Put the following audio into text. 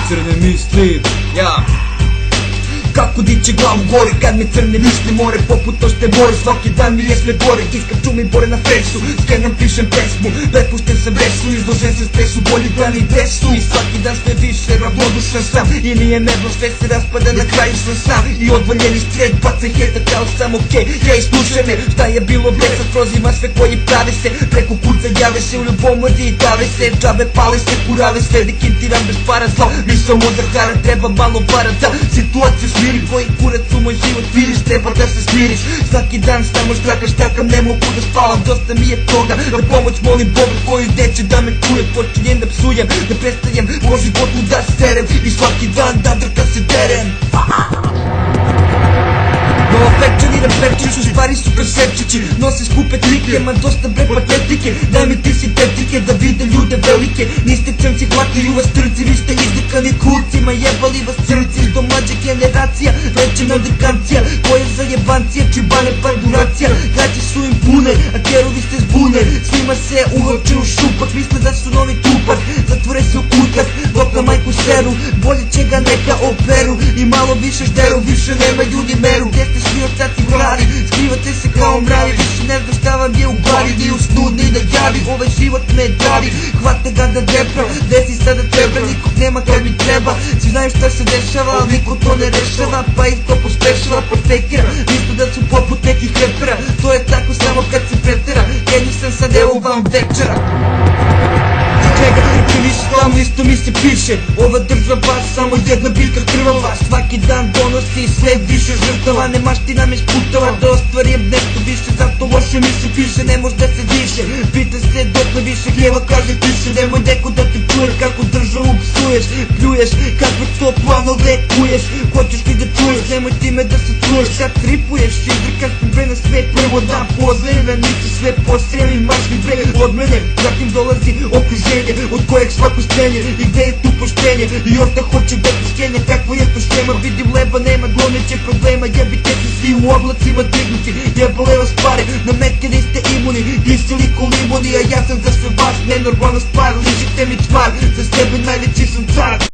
crne misli, ja. Kako dići glavu gore kad me crne misli more poput ošte bore, svaki dan mi je sve gore, iskaču mi bore na fesu, skenom pišem pesmu, prepušten sam resu, izložen sam stresu, bolji dan i desu i svaki dan sve više ravnodušan sam i nije nebno, sve se raspada, na kraju sam sam i odvaljeni stred, bacaj hejta kao sam okej, hej slušaj me, šta je bilo bre, sad prozivam sve koji prave se, preko kurca jave se, u ljubomori i dave se, džabe pale se, kurave sve, dekintiram bez para, zao, misao mozak hara, treba malo para da situaciju smiri, koji kurac u moj život viriš, treba da se smiriš, svaki dan samo štrakaš, takam, ne mogu da spavam, dosta mi je toga, na pomoć molim Boga koji neće da me čuje, počinjem da psujem, da prestajem po životu da serem i svaki dan da drka se derem. Nova fekčaniram pepčiću, stvari su presepčići, nose skupe trike, ma dosta bre patetike, daj mi ti si tetrike da vide ljude velike, niste crnci, hvataju vas trci, vi ste izdekani kurcima, jebali vas crnci, do mlađe generacija, rečena dekancija, koja za jebancija, čibane par duracija, gaće su im pune, a kerovi ste zbune, svima se uhoče u šupak, misle da su novi tupak, zatvore se u kutak, dok na majku seru, bolje će ga neka operu, i malo više žderu, više nema ljudi meru, gdje ste svi ostaci glavi, skrivate se kao mravi, više ne znam šta vam je u glavi, ni u snu, ni da javi, ovaj život me davi, hvata ga da depra, desi sada treba, nikog nema kad mi treba, svi znaju šta se dešava, ali niko to ne rešava, pa ih to pospešava, pod fejkera, misle da su poput nekih repera, to je tako samo kad se pretera, jedni sam sad evo vam večera. Čega trpi više, tamo isto mi se piše, ova država samo jedna biljka krvava, svaki dan donosi sve više žrtava, ne maština me sputava da ostvarim nešto više, zato loše mi se piše, ne može da se diše, pita se dok me više gnjeva kaže tiše, nemoj neko da te čuje kako državu psuješ, pljuješ, kako to plano lekuješ, hoćeš ti da čuješ, nemoj time da se čuješ, kad tripuješ, izdrkaš bre na svet, prvo dan pozdrave, nisi sve posremi, marš mi bre od mene, zatim dolazi okruženje, od kojeg svako stenje, i gde je tu poštenje, i orta hoće da te skenje, kakva je to šema, vidim leba, nema gloneće problema, jebite se svi u oblacima dignuti, jebale vas pare, na metke niste imuni, glisili ko limuni, a ja sam za sve vas, nenormalna stvar, ližite mi čmar, za sebe najveći sam car.